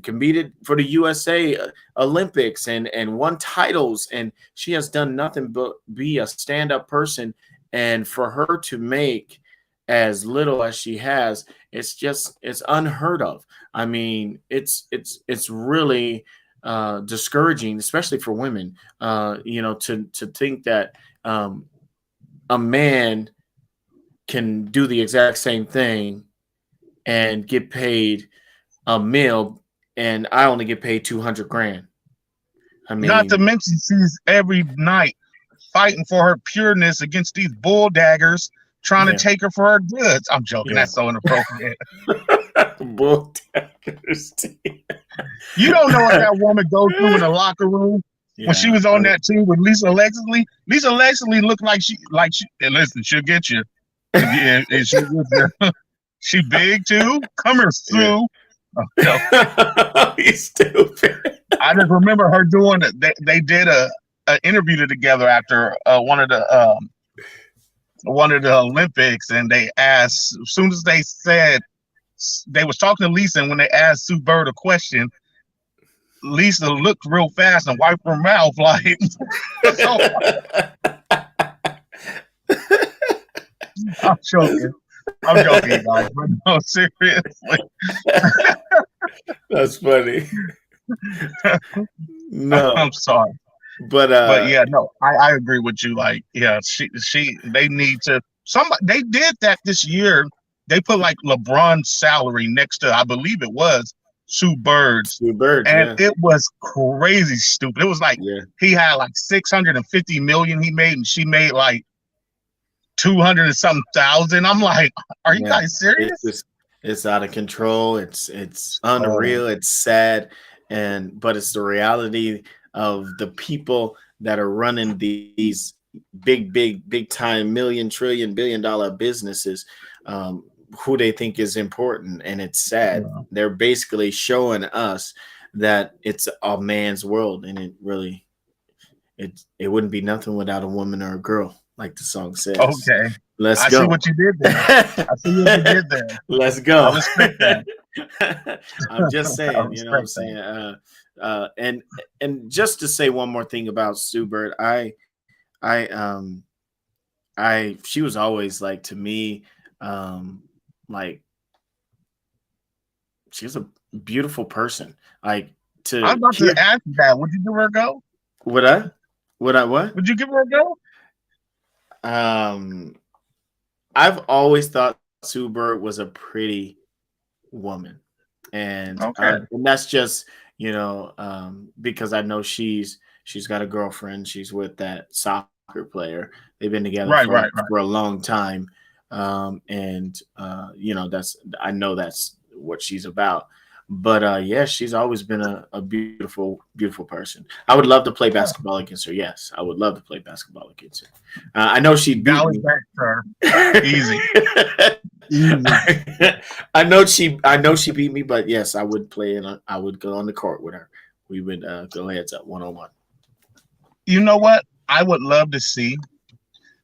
competed for the USA Olympics and won titles. And she has done nothing but be a stand-up person. And for her to make as little as she has, it's unheard of. I mean, it's really discouraging, especially for women, to think that a man can do the exact same thing and get paid a mil, and I only get paid 200 grand. I mean, not to mention she's every night fighting for her pureness against these bull daggers trying to take her for her goods. I'm joking. That's so inappropriate. Bull daggers. You don't know what that woman goes through in the locker room. When she was on that team with Lisa Alexley. Lisa Alexley looked like she and listen, she'll get you. And she big too. Come here, Sue. He's stupid. I just remember her doing it. They did an interview together after one of the Olympics, and they asked, as soon as they said, they was talking to Lisa, and when they asked Sue Bird a question, Lisa looked real fast and wiped her mouth like. I'm joking, guys, but no, seriously. That's funny. No, I'm sorry, but yeah, no, I agree with you. Like, yeah, they need to. They did that this year. They put like LeBron's salary next to, I believe it was Sue Bird's. And it was crazy stupid. It was like he had like 650 million he made, and she made like 200 and something thousand. I'm like, are you guys serious? It's out of control. It's unreal. It's sad, but it's the reality of the people that are running these big time million, trillion, billion-dollar businesses. Who they think is important, and it's sad. They're basically showing us that it's a man's world, and it wouldn't be nothing without a woman or a girl, like the song says. Okay, let's go. I see what you did there. Let's go. I respect that. I'm just saying, you know what I'm saying. And just to say one more thing about Sue Bird, she was always like, to me, like, she's a beautiful person. Like, I was about to ask you that. Would you give her a go? What? Would you give her a go? I've always thought Sue Bird was a pretty woman. and Okay. and that's just because I know she's got a girlfriend. She's with that soccer player. They've been together Right, right, right. for a long time, and I know that's what she's about. But yeah, she's always been a beautiful, beautiful person. I would love to play basketball against her. Yes, I would love to play basketball against her. I know she beat Now me. it's back, sir. Easy. I know she beat me, but yes, I would play and I would go on the court with her. We would go heads up 1-on-1. You know what? I would love to see,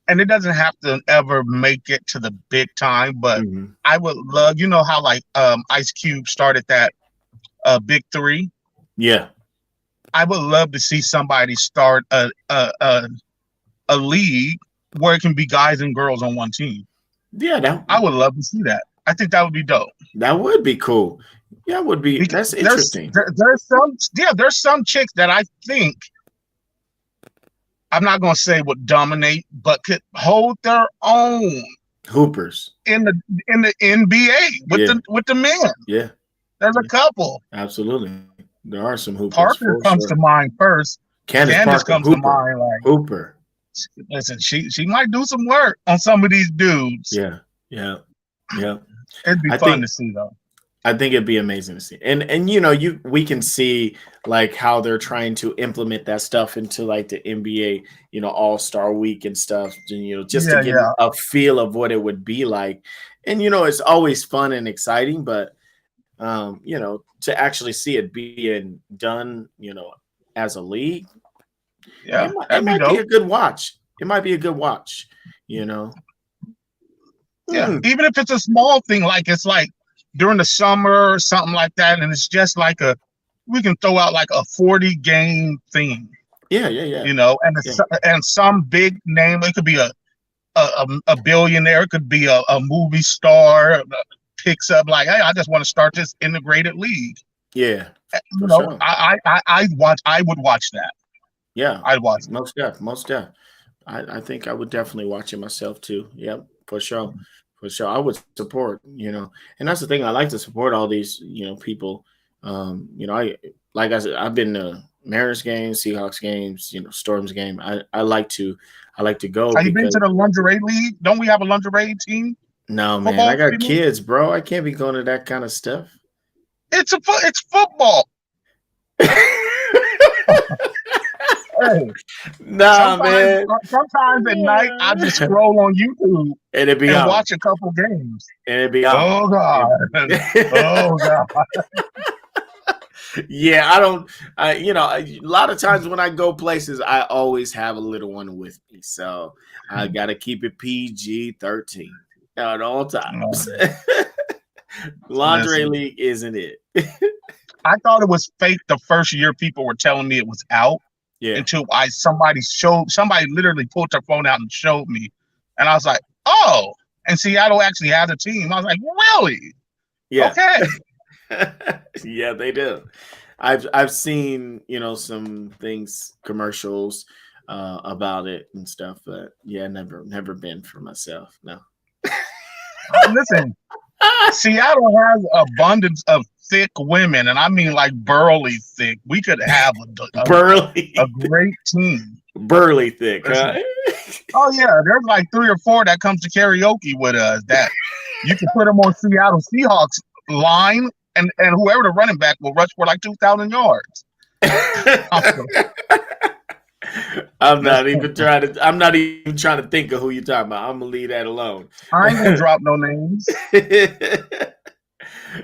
and it doesn't have to ever make it to the big time, but Mhm. I would love, how like Ice Cube started that Big Three. Yeah, I would love to see somebody start a league where it can be guys and girls on one team. yeah, I would love to see that. I think that would be dope. that would be cool. Yeah, it would be. That's interesting. There's some chicks that I think, I'm not gonna say would dominate, but could hold their own Hoopers. in the NBA with the men. Yeah, There's a couple. absolutely. There are some hoopers. Parker for comes sure. to mind first. Candace Parker, comes Hooper. to mind. Like, Hooper. listen, she might do some work on some of these dudes. Yeah. It'd be fun to see though. I think it'd be amazing to see. And we can see like how they're trying to implement that stuff into like the NBA, All-Star Week and stuff, and just to get a feel of what it would be like. And it's always fun and exciting, but to actually see it being done, as a league, Yeah, it might be a good watch. It might be a good watch, Yeah, even if it's a small thing, like it's like during the summer or something like that, and it's just like we can throw out like a 40-game thing. Yeah. And some big name. It could be a billionaire. It could be a movie star picks up like, hey, I just want to start this integrated league. Yeah. Sure. I would watch that. Yeah, I'd watch it. Most def. I think I would definitely watch it myself too. Yep, for sure. I would support, and that's the thing. I like to support all these, people. I like I said, I've been to Mariners games, Seahawks games, Storms game. I like to go. Have you been to the lingerie league? Don't we have a lingerie team? No, man, I got kids, bro. I can't be going to that kind of stuff. It's football. Hey, man. Sometimes at night I just scroll on YouTube and watch a couple games. And it'd be oh god, oh god. Yeah, I don't. A lot of times when I go places, I always have a little one with me, so I gotta keep it PG-13 at all times. Lingerie league isn't it? I thought it was fake the first year people were telling me it was out. Yeah. Until somebody literally pulled their phone out and showed me, and I was like, oh, and Seattle actually has a team. I was like, really? Yeah. Okay. Yeah, they do. I've seen some things, commercials about it and stuff, but yeah, never been for myself. No. Listen, Seattle has abundance of thick women, and I mean like burly thick. We could have a great team. Burly thick, huh? Oh yeah, there's like 3 or 4 that comes to karaoke with us that you can put them on Seattle Seahawks line, and whoever the running back will rush for like 2,000 yards. I'm not even trying to think of who you're talking about. I'm gonna leave that alone. I ain't gonna drop no names.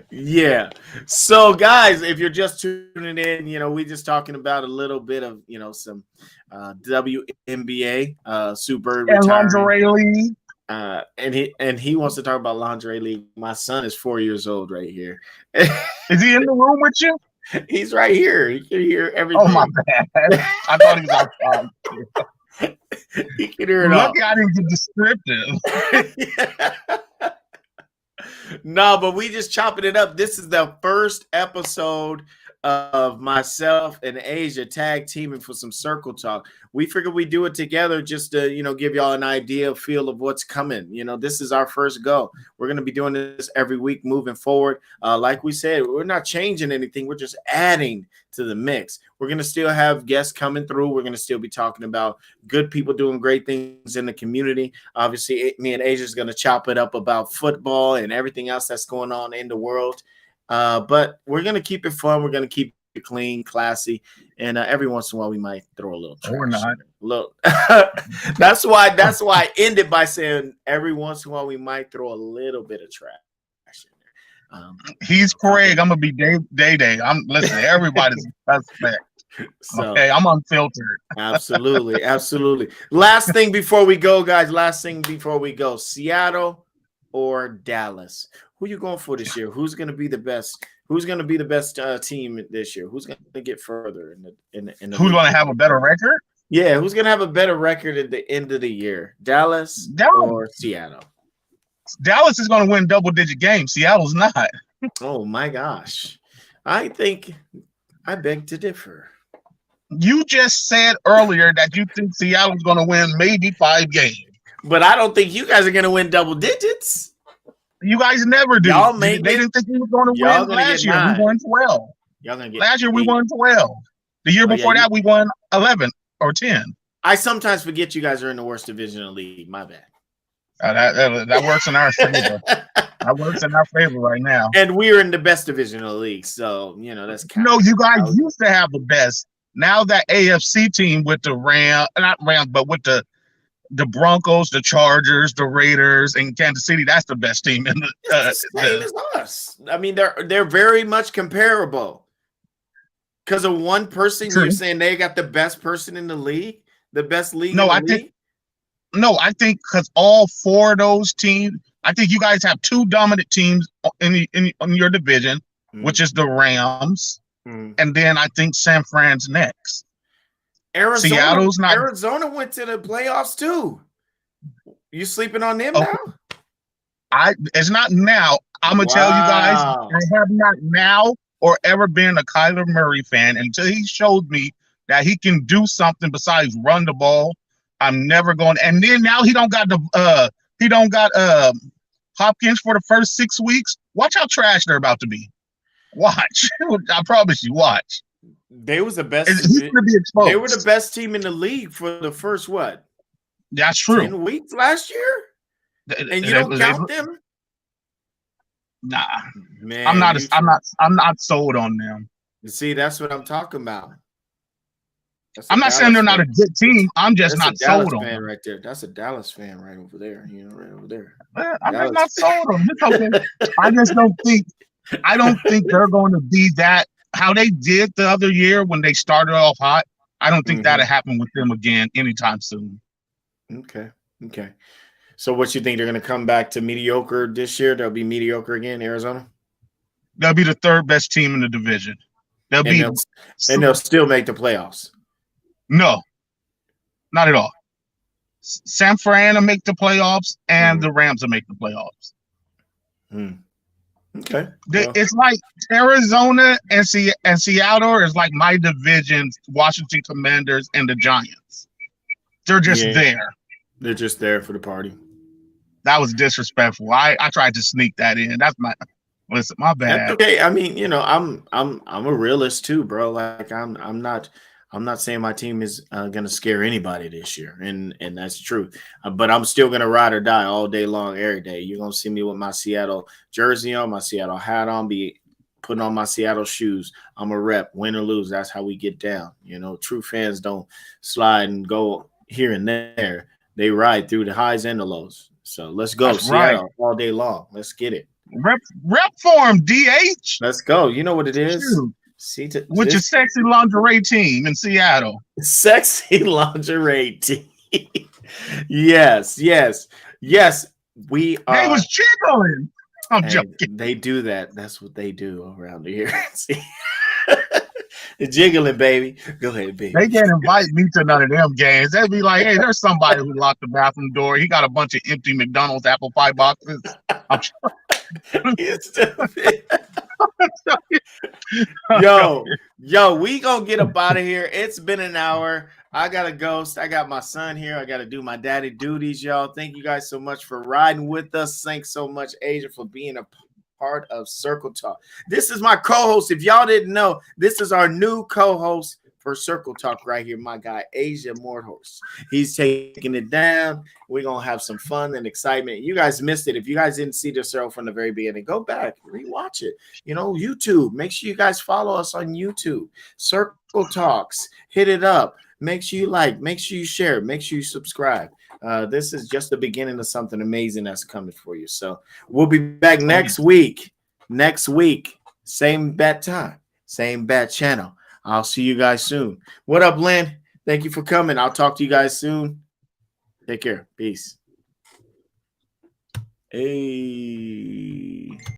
Yeah. So guys, if you're just tuning in, we just talking about a little bit of, some WNBA, Super and lingerie league. And he wants to talk about lingerie league. My son is 4 years old right here. Is he in the room with you? He's right here. He can hear everything. Oh my bad. I thought he was outside. He can hear it all. Lucky I didn't get descriptive. No, but we just chopping it up. This is the first episode of myself and Asia tag teaming for some circle talk. We figured we'd do it together just to, give y'all an idea, feel of what's coming. This is our first go. We're going to be doing this every week moving forward. Like we said, we're not changing anything. We're just adding to the mix. We're going to still have guests coming through. We're going to still be talking about good people doing great things in the community. Obviously, me and Asia is going to chop it up about football and everything else that's going on in the world. But we're going to keep it fun. We're going to keep it clean, classy. And every once in a while, we might throw a little trash. We're not. Look, that's why I ended by saying every once in a while, we might throw a little bit of trash. He's Craig. I'm going to be Day. Listen, everybody's suspect. So, okay, I'm unfiltered. Absolutely. Last thing before we go, guys. Seattle or Dallas? Who you going for this year? Who's going to be the best? Who's going to be the best team this year? Who's going to get further in the Who's going to have a better record? Yeah, who's going to have a better record at the end of the year? Dallas or Seattle? Dallas is going to win double-digit games. Seattle's not. Oh my gosh! I beg to differ. You just said earlier that you think Seattle's going to win maybe 5 games, but I don't think you guys are going to win double digits. You guys never do. They didn't think we were going to win last year. 9. We won 12. Y'all gonna get last year 8. we won 12. The year before that we won 11 or 10. I sometimes forget you guys are in the worst division of the league. My bad. That works in our favor. That works in our favor right now. And we're in the best division of the league, so that's kind no. You guys used to have the best. Now that AFC team with the not Rams, but with the Broncos, the Chargers, the Raiders, and Kansas City, that's the best team in the same as us. I mean, they're very much comparable. Because of one person, you're saying they got the best person in the league, the best league. No, I think because all 4 of those teams, I think you guys have 2 dominant teams in your division, which is the Rams, and then I think San Fran's next. Arizona went to the playoffs too. You sleeping on them now? It's not now. I'm gonna tell you guys, I have not now or ever been a Kyler Murray fan until he showed me that he can do something besides run the ball. I'm never going. And then now he don't got Hopkins for the first 6 weeks. Watch how trash they're about to be. Watch. I promise you. Watch. They was the best. He's gonna be exposed. They were the best team in the league for the first what? That's true. 10 weeks last year, and you don't count them. Nah, man. I'm not sold on them. You see, that's what I'm talking about. I'm not saying they're not a good team. I'm just not sold on them. Right there. That's a Dallas fan right over there. Right over there. I'm just not sold on them. Okay. I just don't think. I don't think they're going to be that. How they did the other year when they started off hot. I don't think that'll happen with them again anytime soon. Okay. So what you think, they're going to come back to mediocre this year? They'll be mediocre again, Arizona? They'll be the 3rd best team in the division. And they'll still make the playoffs. No, not at all. San Fran will make the playoffs, and the Rams will make the playoffs. Okay. It's like Arizona and Seattle is like my divisions, Washington Commanders and the Giants. They're just there. They're just there for the party. That was disrespectful. I tried to sneak that in. That's my bad. That's okay. I mean, I'm a realist too, bro. Like I'm not saying my team is gonna scare anybody this year, and that's true. But I'm still gonna ride or die all day long, every day. You're gonna see me with my Seattle jersey on, my Seattle hat on, be putting on my Seattle shoes. I'm a rep, win or lose. That's how we get down. True fans don't slide and go here and there. They ride through the highs and the lows. So let's go, that's Seattle, right. All day long. Let's get it. Rep for him, DH. Let's go. You know what it is. Shoot. With your sexy lingerie team in Seattle. Sexy lingerie team. Yes. We are. They was jiggling. I'm joking. They do that. That's what they do around here. The jiggling, baby. Go ahead, baby. They can't invite me to none of them games. They'd be like, hey, there's somebody who locked the bathroom door. He got a bunch of empty McDonald's apple pie boxes. I'm Yo, we gonna get up out of here. It's been an hour. I gotta go. I got my son here. I gotta do my daddy duties, y'all. Thank you guys so much for riding with us. Thanks so much, Asia, for being a part of Circle Talk. This is my co-host. If y'all didn't know, this is our new co-host for Circle Talk right here, my guy, Aisa Mordhorst. He's taking it down. We're going to have some fun and excitement. You guys missed it. If you guys didn't see the show from the very beginning, go back, rewatch it. You know, YouTube. Make sure you guys follow us on YouTube. Circle Talks. Hit it up. Make sure you like. Make sure you share. Make sure you subscribe. This is just the beginning of something amazing that's coming for you. So we'll be back next week. Next week. Same bat time. Same bat channel. I'll see you guys soon. What up, Lynn? Thank you for coming. I'll talk to you guys soon. Take care. Peace. Hey.